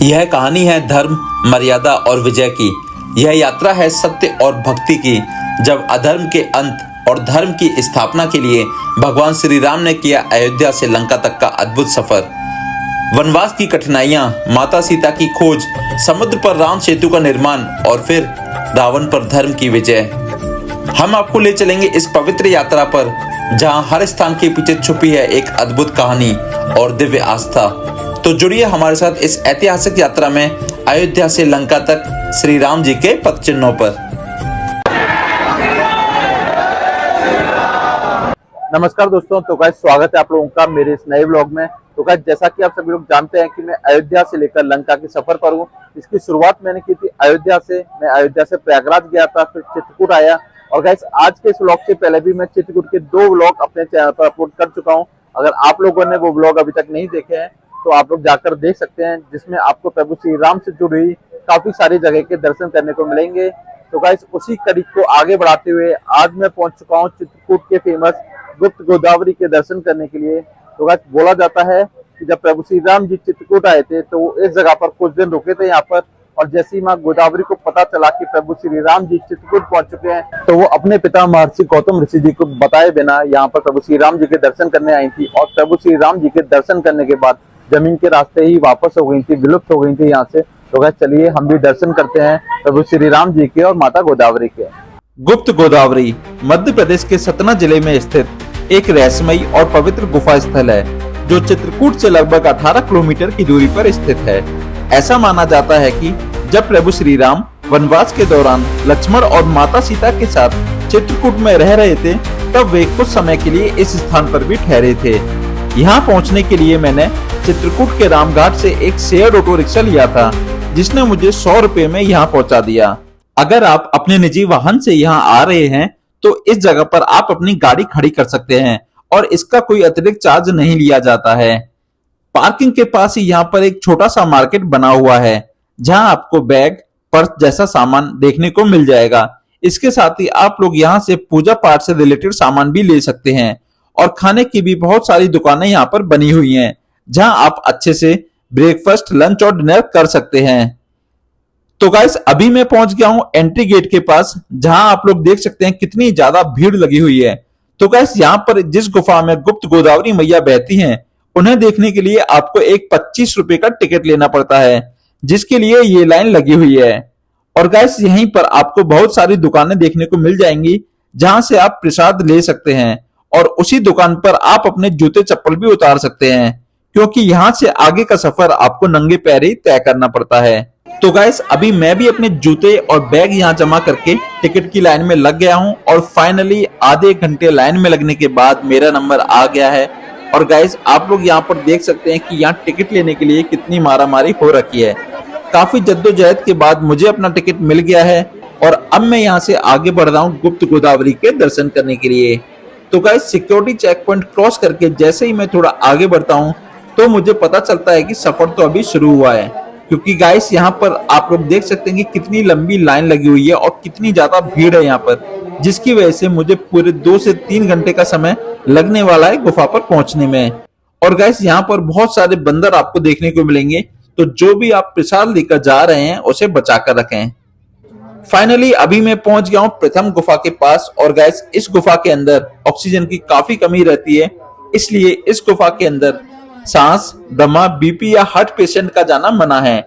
यह कहानी है धर्म, मर्यादा और विजय की। यह यात्रा है सत्य और भक्ति की, जब अधर्म के अंत और धर्म की स्थापना के लिए भगवान श्री राम ने किया अयोध्या से लंका तक का अद्भुत सफर। वनवास की कठिनाइयां, माता सीता की खोज, समुद्र पर राम सेतु का निर्माण और फिर रावण पर धर्म की विजय। हम आपको ले चलेंगे इस पवित्र यात्रा पर, जहां हर स्थान के पीछे छुपी है एक अद्भुत कहानी और दिव्य आस्था। तो जुड़िए हमारे साथ इस ऐतिहासिक यात्रा में अयोध्या से लंका तक श्री राम जी के पद चिन्हों पर। नमस्कार दोस्तों, तो गाइस स्वागत है आप लोगों का मेरे इस नए व्लॉग में। तो गाइस जैसा कि आप सभी लोग जानते हैं कि मैं अयोध्या से लेकर लंका के सफर पर हूँ। इसकी शुरुआत मैंने की थी अयोध्या से। मैं अयोध्या से प्रयागराज गया था, फिर चित्रकूट आया। और गाइस आज के इस व्लॉग से पहले भी मैं चित्रकूट के 2 व्लॉग अपने चैनल पर अपलोड कर चुका हूँ। अगर आप लोगों ने वो व्लॉग अभी तक नहीं देखे हैं तो आप लोग जाकर देख सकते हैं, जिसमें आपको प्रभु श्री राम से जुड़ी काफी सारी जगह के दर्शन करने को मिलेंगे। तो गाइस उसी कड़ी को आगे बढ़ाते हुए आज मैं पहुंच चुका हूं चित्रकूट के फेमस गुप्त गोदावरी के दर्शन करने के लिए। तो गाइस बोला जाता है कि जब प्रभु श्री राम जी चित्रकूट आए थे तो वो इस जगह पर कुछ दिन रुके थे यहाँ पर, और जैसे ही माँ गोदावरी को पता चला कि प्रभु श्री राम जी चित्रकूट पहुंच चुके हैं तो वो अपने पिता महर्षि गौतम ऋषि जी को बताए बिना यहाँ पर प्रभु श्री राम जी के दर्शन करने आई थी। और प्रभु श्री राम जी के दर्शन करने के बाद जमीन के रास्ते ही वापस हो गई थी, विलुप्त हो गई थी यहाँ से। तो गाइस चलिए हम भी दर्शन करते हैं प्रभु श्री राम जी के और माता गोदावरी के। गुप्त गोदावरी मध्य प्रदेश के सतना जिले में स्थित एक रहस्यमयी और पवित्र गुफा स्थल है, जो चित्रकूट से लगभग 18 किलोमीटर की दूरी पर स्थित है। ऐसा माना जाता है कि जब प्रभु श्री राम वनवास के दौरान लक्ष्मण और माता सीता के साथ चित्रकूट में रह रहे थे, तब वे कुछ समय के लिए इस स्थान पर भी ठहरे थे। यहाँ पहुँचने के लिए मैंने चित्रकूट के रामघाट से एक शेयर्ड ऑटो रिक्शा लिया था, जिसने मुझे 100 रुपए में यहाँ पहुँचा दिया। अगर आप अपने निजी वाहन से यहाँ आ रहे हैं तो इस जगह पर आप अपनी गाड़ी खड़ी कर सकते हैं और इसका कोई अतिरिक्त चार्ज नहीं लिया जाता है। पार्किंग के पास ही यहाँ पर एक छोटा सा मार्केट बना हुआ है, जहाँ आपको बैग, पर्स जैसा सामान देखने को मिल जाएगा। इसके साथ ही आप लोग यहाँ से पूजा पाठ से रिलेटेड सामान भी ले सकते हैं, और खाने की भी बहुत सारी दुकानें यहाँ पर बनी हुई हैं, जहां आप अच्छे से ब्रेकफास्ट, लंच और डिनर कर सकते हैं। तो गाइस अभी मैं पहुंच गया हूं एंट्री गेट के पास, जहां आप लोग देख सकते हैं कितनी ज्यादा भीड़ लगी हुई है। तो गाइस यहाँ पर जिस गुफा में गुप्त गोदावरी मैया बहती हैं, उन्हें देखने के लिए आपको एक 25 रुपए का टिकट लेना पड़ता है, जिसके लिए ये लाइन लगी हुई है। और गाइस यहीं पर आपको बहुत सारी दुकानें देखने को मिल जाएंगी, जहां से आप प्रसाद ले सकते हैं, और उसी दुकान पर आप अपने जूते चप्पल भी उतार सकते हैं, क्योंकि यहाँ से आगे का सफर आपको नंगे पैर ही तय करना पड़ता है। तो गाइस अभी मैं भी अपने जूते और बैग यहाँ जमा करके टिकट की लाइन में लग गया हूँ, और फाइनली आधे घंटे लाइन में लगने के बाद मेरा नंबर आ गया है। और गाइस आप लोग यहाँ पर देख सकते हैं कि यहाँ टिकट लेने के लिए कितनी मारामारी हो रखी है। काफी जद्दोजहद के बाद मुझे अपना टिकट मिल गया है, और अब मैं यहाँ से आगे बढ़ रहा हूँ गुप्त गोदावरी के दर्शन करने के लिए। तो guys security checkpoint cross करके जैसे ही मैं थोड़ा आगे बढ़ता हूँ तो मुझे पता चलता है कि सफर तो अभी शुरू हुआ है, क्योंकि गाइस यहाँ पर आप लोग देख सकते हैं कि कितनी लंबी लाइन लगी हुई है और कितनी ज्यादा भीड़ है यहाँ पर, जिसकी वजह से मुझे पूरे 2 से 3 घंटे का समय लगने वाला है गुफा पर पहुंचने में। और गाइस यहाँ पर बहुत सारे बंदर आपको देखने को मिलेंगे, तो जो भी आप प्रसाद लेकर जा रहे हैं उसे बचा कर रखें। फाइनली अभी मैं पहुंच गया हूं प्रथम गुफा के पास, और गाइस इस गुफा के अंदर ऑक्सीजन की काफी कमी रहती है, इसलिए इस गुफा के अंदर सांस, दमा, बीपी या हार्ट पेशेंट का जाना मना है।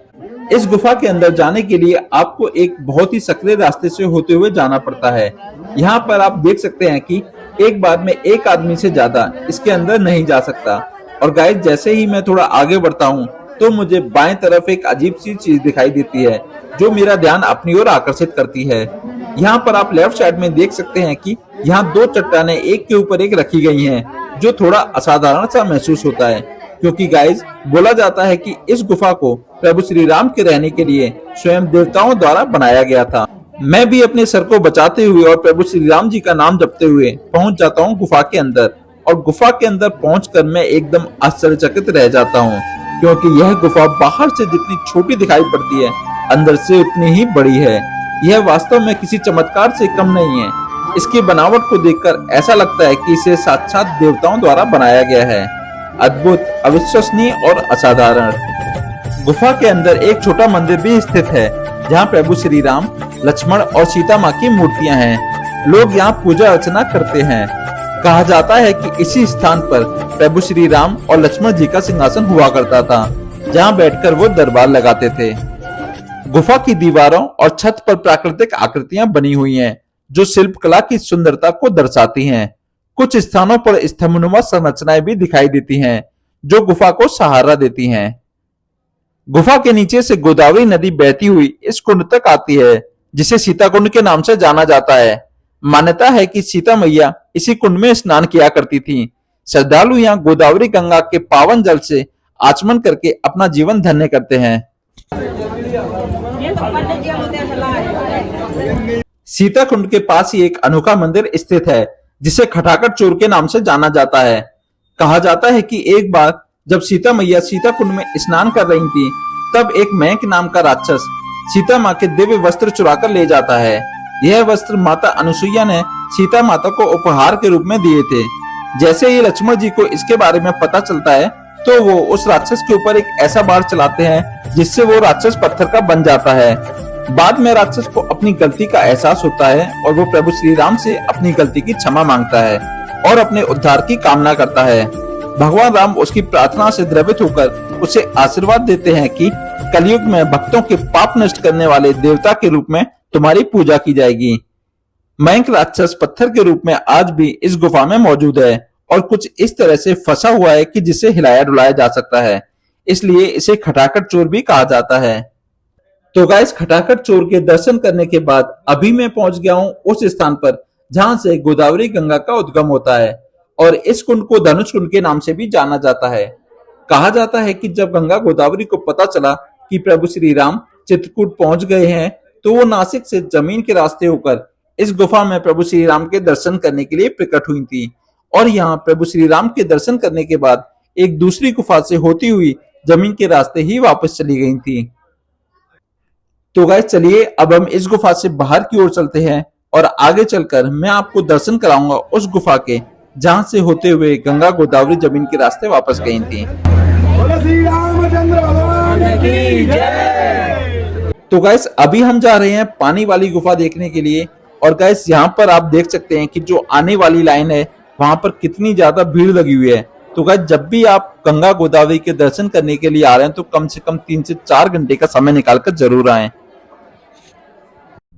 इस गुफा के अंदर जाने के लिए आपको एक बहुत ही संकरे रास्ते से होते हुए जाना पड़ता है। यहाँ पर आप देख सकते हैं कि एक बार में एक आदमी से ज्यादा इसके अंदर नहीं जा सकता। और गाइस जैसे ही मैं थोड़ा आगे बढ़ता हूँ तो मुझे बाएं तरफ एक अजीब सी चीज दिखाई देती है, जो मेरा ध्यान अपनी ओर आकर्षित करती है। यहाँ पर आप लेफ्ट साइड में देख सकते हैं कि यहाँ 2 चट्टानें एक के ऊपर एक रखी गई हैं, जो थोड़ा असाधारण सा महसूस होता है, क्योंकि गाइस बोला जाता है कि इस गुफा को प्रभु श्री राम के रहने के लिए स्वयं देवताओं द्वारा बनाया गया था। मैं भी अपने सर को बचाते हुए और प्रभु श्री राम जी का नाम जपते हुए पहुंच जाता हूं गुफा के अंदर। और गुफा के अंदर पहुंचकर मैं एकदम आश्चर्यचकित रह जाता हूं, क्योंकि यह गुफा बाहर से जितनी छोटी दिखाई पड़ती है, अंदर से उतनी ही बड़ी है। यह वास्तव में किसी चमत्कार से कम नहीं है। इसकी बनावट को देखकर ऐसा लगता है कि इसे साक्षात देवताओं द्वारा बनाया गया है। अद्भुत, अविश्वसनीय और असाधारण। गुफा के अंदर एक छोटा मंदिर भी स्थित है जहाँ प्रभु श्री राम, लक्ष्मण और सीता माँ की मूर्तियाँ हैं। लोग यहाँ पूजा अर्चना करते हैं। कहा जाता है कि इसी स्थान पर प्रभु श्री राम और लक्ष्मण जी का सिंहासन हुआ करता था, जहाँ बैठकर वो दरबार लगाते थे। गुफा की दीवारों और छत पर प्राकृतिक आकृतियां बनी हुई हैं, जो शिल्पकला की सुंदरता को दर्शाती हैं। कुछ स्थानों पर स्तंभनुमा संरचनाएं भी दिखाई देती हैं, जो गुफा को सहारा देती हैं। गुफा के नीचे से गोदावरी नदी बहती हुई इस कुंड तक आती है, जिसे सीता कुंड के नाम से जाना जाता है। मान्यता है कि सीता मैया इसी कुंड में स्नान किया करती थीं। श्रद्धालु यहाँ गोदावरी गंगा के पावन जल से आचमन करके अपना जीवन धन्य करते हैं। सीता कुंड के पास ही एक अनोखा मंदिर स्थित है, जिसे खटाखट चोर के नाम से जाना जाता है। कहा जाता है कि एक बार जब सीता मैया सीता कुंड में स्नान कर रही थी, तब एक मैंक नाम का राक्षस सीता माँ के दिव्य वस्त्र चुराकर ले जाता है। यह वस्त्र माता अनुसुईया ने सीता माता को उपहार के रूप में दिए थे। जैसे ही लक्ष्मण जी को इसके बारे में पता चलता है, तो वो उस राक्षस के ऊपर एक ऐसा बाण चलाते हैं, जिससे वो राक्षस पत्थर का बन जाता है। बाद में राक्षस को अपनी गलती का एहसास होता है और वो प्रभु श्री राम से अपनी गलती की क्षमा मांगता है और अपने उद्धार की कामना करता है। भगवान राम उसकी प्रार्थना से द्रवित होकर उसे आशीर्वाद देते हैं कि कलयुग में भक्तों के पाप नष्ट करने वाले देवता के रूप में तुम्हारी पूजा की जाएगी। मैंक राक्षस पत्थर के रूप में आज भी इस गुफा में मौजूद है और कुछ इस तरह से फंसा हुआ है कि जिसे हिलाया डुलाया जा सकता है, इसलिए इसे खटाखट चोर भी कहा जाता है। तो गाइस, खटाखट चोर के दर्शन करने के बाद अभी मैं पहुंच गया हूं उस स्थान पर जहां से गोदावरी गंगा का उद्गम होता है और इस कुंड को धनुष कुंड के नाम से भी जाना जाता है। कहा जाता है कि जब गंगा गोदावरी को पता चला कि प्रभु श्री राम चित्रकूट पहुंच गए हैं, तो वो नासिक से जमीन के रास्ते होकर इस गुफा में प्रभु श्री राम के दर्शन करने के लिए प्रकट हुई थी और यहाँ प्रभु श्री राम के दर्शन करने के बाद एक दूसरी गुफा से होती हुई जमीन के रास्ते ही वापस चली गई थी। तो गाइस, चलिए अब हम इस गुफा से बाहर की ओर चलते हैं और आगे चलकर मैं आपको दर्शन कराऊंगा उस गुफा के, जहां से होते हुए गंगा गोदावरी जमीन के रास्ते वापस गई थी। तो गाइस, अभी हम जा रहे हैं पानी वाली गुफा देखने के लिए और गाइस, यहाँ पर आप देख सकते हैं कि जो आने वाली लाइन है वहां पर कितनी ज्यादा भीड़ लगी हुई है। तो गाइस, जब भी आप गंगा गोदावरी के दर्शन करने के लिए आ रहे हैं, तो कम से कम 3 से 4 घंटे का समय निकालकर जरूर आएं।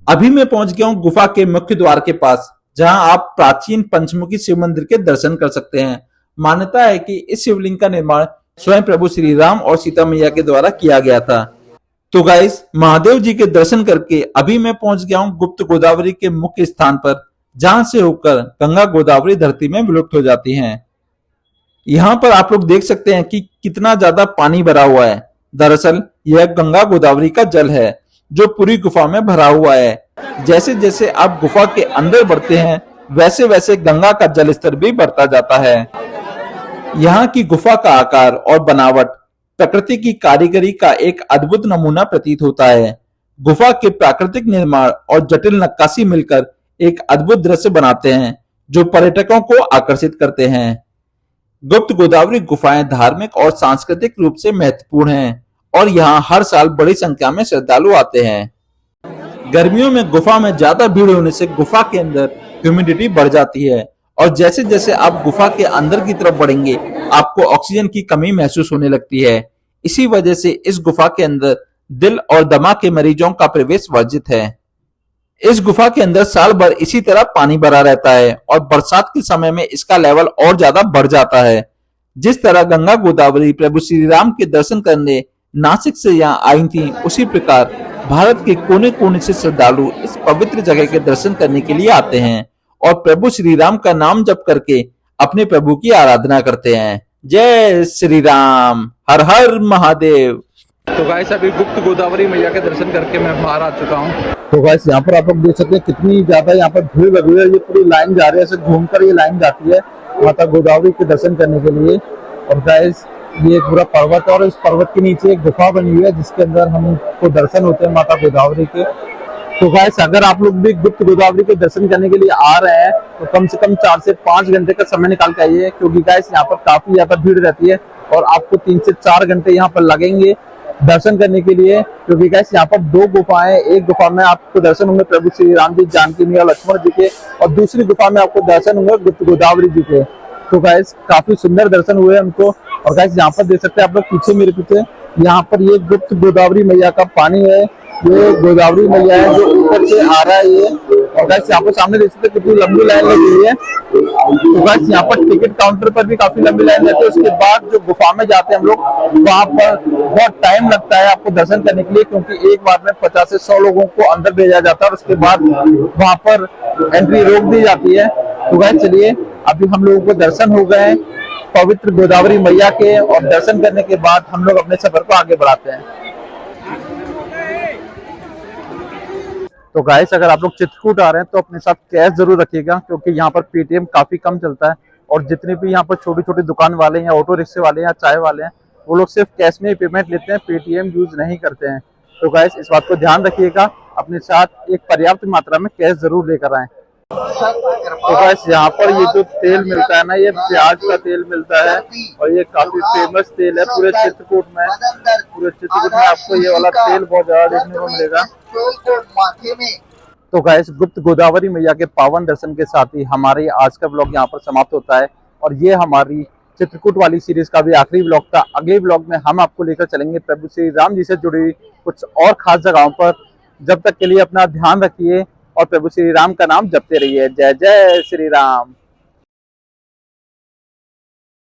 अभी मैं पहुंच गया हूं गुफा के मुख्य द्वार के पास, जहां आप प्राचीन पंचमुखी शिव मंदिर के दर्शन कर सकते हैं। मान्यता है कि इस शिवलिंग का निर्माण स्वयं प्रभु श्री राम और सीता मैया के द्वारा किया गया था। तो गाइस, महादेव जी के दर्शन करके अभी मैं पहुंच गया हूं गुप्त गोदावरी के मुख्य स्थान पर, जहां से होकर गंगा गोदावरी धरती में विलुप्त हो जाती हैं। यहाँ पर आप लोग देख सकते हैं कि कितना ज्यादा पानी भरा हुआ है। दरअसल यह गंगा गोदावरी का जल है जो पूरी गुफा में भरा हुआ है। जैसे जैसे आप गुफा के अंदर बढ़ते हैं, वैसे वैसे गंगा का जल स्तर भी बढ़ता जाता है। यहाँ की गुफा का आकार और बनावट प्रकृति की कारीगरी का एक अद्भुत नमूना प्रतीत होता है। गुफा के प्राकृतिक निर्माण और जटिल नक्काशी मिलकर एक अद्भुत दृश्य बनाते हैं, जो पर्यटकों को आकर्षित करते हैं। गुप्त गोदावरी गुफाएं धार्मिक और सांस्कृतिक रूप से महत्वपूर्ण हैं और यहाँ हर साल बड़ी संख्या में श्रद्धालु आते हैं। गर्मियों में गुफा में ज्यादा भीड़ होने से गुफा के अंदर ह्यूमिडिटी बढ़ जाती है और जैसे जैसे आप गुफा के अंदर की तरफ बढ़ेंगे, आपको ऑक्सीजन की कमी महसूस होने लगती है। इसी वजह से इस गुफा के अंदर दिल और दमा के मरीजों का प्रवेश वर्जित है। इस गुफा के अंदर साल भर इसी तरह पानी भरा रहता है और बरसात के समय में इसका लेवल और ज्यादा बढ़ जाता है। जिस तरह गंगा गोदावरी प्रभु श्री राम के दर्शन करने नासिक से यहाँ आई थी, उसी प्रकार भारत के कोने कोने से श्रद्धालु इस पवित्र जगह के दर्शन करने के लिए आते हैं और प्रभु श्री राम का नाम जप करके अपने प्रभु की आराधना करते हैं। जय श्री राम, हर हर महादेव। तो गाइस, अभी गुप्त गोदावरी मैया के दर्शन करके मैं बाहर आ चुका हूँ। तो गाइस, यहाँ पर आप लोग देख सकते हैं कितनी ज्यादा यहाँ पर भीड़ लगी हुई है। ये पूरी लाइन जा रही है, ऐसे घूमकर ये लाइन जाती है माता गोदावरी के दर्शन करने के लिए। और गाइस, ये पूरा पर्वत और इस पर्वत के नीचे एक गुफा बनी हुई है, जिसके अंदर हमको दर्शन होते हैं माता गोदावरी के। तो गाइस, अगर आप लोग भी गुप्त गोदावरी के दर्शन करने के लिए आ रहे हैं, तो कम से कम 4 से 5 घंटे का समय निकाल के आइए, क्योंकि गाइस यहाँ पर काफी ज्यादा भीड़ रहती है और आपको 3 से 4 घंटे यहाँ पर लगेंगे। दर्शन करने के लिए, क्योंकि गाइस यहाँ पर दो गुफाएं, एक गुफा में आपको दर्शन होंगे प्रभु श्री राम जी, जानकी मैया, लक्ष्मण जी के, और दूसरी गुफा में आपको दर्शन होंगे गुप्त गोदावरी जी के। तो गाइस काफी सुंदर दर्शन हुए हमको। और गाइस यहाँ पर देख सकते हैं आप लोग पीछे, मेरे पीछे यहाँ पर ये गुप्त गोदावरी मैया का पानी है, ये गोदावरी मैया है जो ऊपर से आ रहा है ये। और गाइस यहाँ पर सामने देख सकते हैं कितनी लंबी लाइन लगी हुई है। तो गाइस यहाँ पर टिकट काउंटर पर भी काफी लंबी लाइन रहती है। उसके बाद जो गुफा में जाते हैं हम लोग, वहां पर बहुत टाइम लगता है आपको दर्शन करने के लिए, क्योंकि एक बार में 50 से 100 लोगों को अंदर भेजा जाता है और उसके बाद वहां पर एंट्री रोक दी जाती है। तो गाइस चलिए, अभी हम लोगों को दर्शन हो गए हैं पवित्र गोदावरी मैया के, और दर्शन करने के बाद हम लोग अपने सफर को आगे बढ़ाते हैं। तो गाइस अगर आप लोग चित्रकूट आ रहे हैं तो अपने साथ कैश जरूर रखिएगा, क्योंकि यहाँ पर पेटीएम काफी कम चलता है, और जितने भी यहाँ पर छोटी छोटी दुकान वाले हैं, ऑटो रिक्शे वाले हैं या चाय वाले हैं, वो लोग सिर्फ कैश में ही पेमेंट लेते हैं, पेटीएम यूज नहीं करते हैं। तो गाइस इस बात को ध्यान रखिएगा, अपने साथ एक पर्याप्त मात्रा में कैश जरूर लेकर आए। तो गाइस यहाँ पर ये जो तेल मिलता है ना, ये प्याज का तेल मिलता है, और ये काफी फेमस तेल है पूरे चित्रकूट में। पूरे चित्रकूट में आपको ये वाला तेल बहुत ज्यादा देखने को मिलेगा। तो गाइस गुप्त गोदावरी मैया के पावन दर्शन के साथ ही हमारे आज का ब्लॉग यहाँ पर समाप्त होता है, और ये हमारी चित्रकूट वाली सीरीज का भी आखिरी ब्लॉग था। अगले ब्लॉग में हम आपको लेकर चलेंगे प्रभु श्री राम जी से जुड़ी कुछ और खास जगहों पर। जब तक के लिए अपना ध्यान रखिए और प्रभु श्री राम का नाम जपते रहिए। जय जय श्री राम।